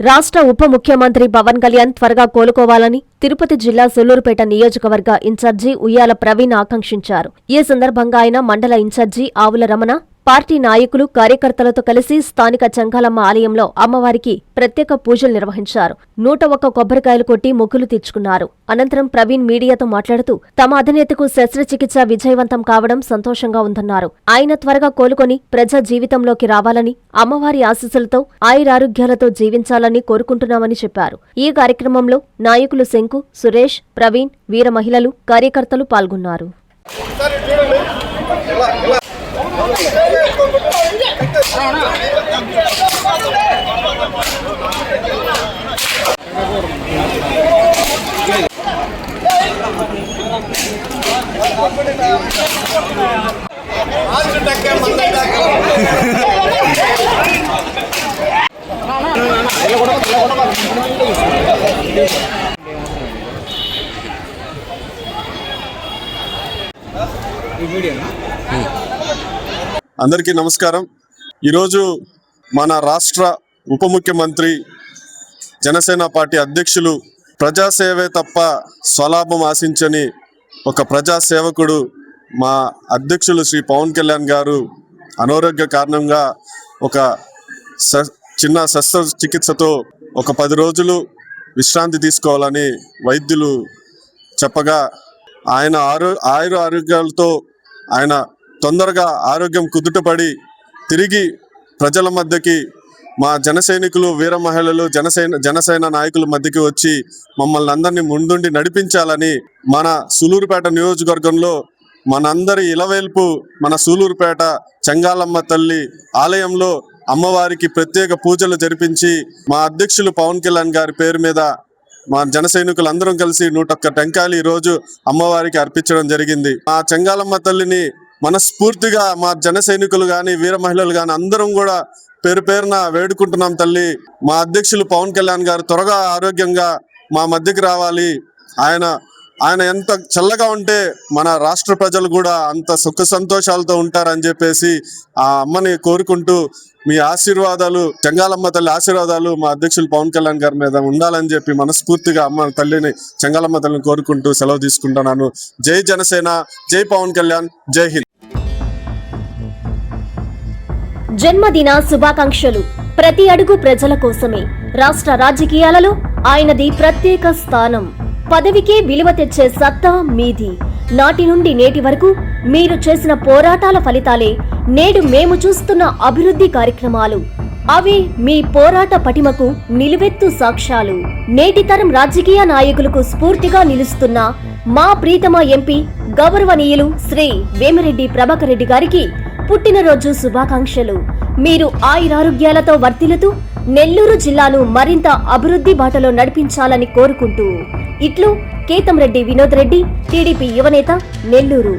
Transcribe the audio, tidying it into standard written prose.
రాష్ట్ర ఉప ముఖ్యమంత్రి పవన్ కళ్యాణ్ త్వరగా కోలుకోవాలని తిరుపతి జిల్లా సూళ్లూరుపేట నియోజకవర్గ ఇన్ఛార్జి ఉయ్యాల ప్రవీణ్ ఆకాంక్షించారు. ఈ సందర్భంగా ఆయన మండల ఇన్ఛార్జి ఆవుల రమణ, పార్టీ నాయకులు, కార్యకర్తలతో కలిసి స్థానిక చెంగాలమ్మ ఆలయంలో అమ్మవారికి ప్రత్యేక పూజలు నిర్వహించారు. 101 కొబ్బరికాయలు కొట్టి మొక్కులు తీర్చుకున్నారు. అనంతరం ప్రవీణ్ మీడియాతో మాట్లాడుతూ తమ అధినేతకు శస్త్రచికిత్స విజయవంతం కావడం సంతోషంగా ఉందన్నారు. ఆయన త్వరగా కోలుకొని ప్రజా జీవితంలోకి రావాలని, అమ్మవారి ఆశీస్సులతో ఆయురారోగ్యాలతో జీవించాలని కోరుకుంటున్నామని చెప్పారు. ఈ కార్యక్రమంలో నాయకులు శంకు, సురేష్, ప్రవీణ్, వీర మహిళలు, కార్యకర్తలు పాల్గొన్నారు. అందరికీ నమస్కారం. ఈరోజు మన రాష్ట్ర ఉప ముఖ్యమంత్రి, జనసేన పార్టీ అధ్యక్షులు, ప్రజాసేవే తప్ప స్వలాభం ఆశించని ఒక ప్రజాసేవకుడు మా అధ్యక్షులు శ్రీ పవన్ కళ్యాణ్ గారు అనారోగ్య కారణంగా ఒక చిన్న శస్త్రచికిత్సతో ఒక 10 రోజులు విశ్రాంతి తీసుకోవాలని వైద్యులు చెప్పగా ఆయన ఆరోగ్యాలతో ఆయన తొందరగా ఆరోగ్యం కుదుటపడి తిరిగి ప్రజల మధ్యకి, మా జనసైనికులు, వీర మహిళలు, జనసేన నాయకుల మధ్యకి వచ్చి మమ్మల్ని అందరినీ ముందుండి నడిపించాలని మన సూళ్లూరుపేట నియోజకవర్గంలో మనందరి ఇలవేల్పు మన సూళ్లూరుపేట చెంగాలమ్మ తల్లి ఆలయంలో అమ్మవారికి ప్రత్యేక పూజలు జరిపించి మా అధ్యక్షులు పవన్ కళ్యాణ్ గారి పేరు మీద మా జన సైనికులందరం కలిసి 101 టెంకాయలు ఈరోజు అమ్మవారికి అర్పించడం జరిగింది. మా చెంగాలమ్మ తల్లిని మనస్ఫూర్తిగా మా జన సైనికులు కానీ, వీర మహిళలు కానీ అందరం కూడా పేరు పేరున వేడుకుంటున్నాం. తల్లి, మా అధ్యక్షులు పవన్ కళ్యాణ్ గారు త్వరగా ఆరోగ్యంగా మా మధ్యకి రావాలి. ఆయన ఎంత చల్లగా ఉంటే మన రాష్ట్ర ప్రజలు కూడా అంత సుఖ సంతోషాలతో ఉంటారని చెప్పేసి ఆ అమ్మని కోరుకుంటూ, మీ ఆశీర్వాదాలు, చెంగాలమ్మ తల్లి ఆశీర్వాదాలు మా అధ్యక్షులు పవన్ కళ్యాణ్ గారి మీద ఉండాలని చెప్పి మనస్ఫూర్తిగా అమ్మ తల్లిని, చెంగాలమ్మ తల్లిని కోరుకుంటూ సెలవు తీసుకుంటున్నాను. జై జనసేన, జై పవన్ కళ్యాణ్, జై హింద్. జన్మదిన శుభాకాంక్షలు. ప్రతి అడుగు ప్రజల కోసమే. రాష్ట్ర రాజకీయాలలో ఆయనది ప్రత్యేక స్థానం. పదవికే విలువ తెచ్చే సత్తా మీది. నాటి నుండి నేటి వరకు మీరు చేసిన పోరాటాల ఫలితాలే నేడు మేము చూస్తున్న అభివృద్ధి కార్యక్రమాలు. అవే మీ పోరాట పటిమకు నిలువెత్తు సాక్ష్యాలు. నేటి తరం రాజకీయ నాయకులకు స్ఫూర్తిగా నిలుస్తున్న మా ప్రీతమ ఎంపీ గౌరవనీయులు శ్రీ వేమిరెడ్డి ప్రభాకర్ రెడ్డి గారికి పుట్టినరోజు శుభాకాంక్షలు. మీరు ఆయురారోగ్యాలతో వర్ధిల్లుతూ నెల్లూరు జిల్లాను మరింత అభివృద్ధి బాటలో నడిపించాలని కోరుకుంటూ ఇట్లు కేతంరెడ్డి వినోద్ రెడ్డి, టీడీపీ యువనేత, నెల్లూరు.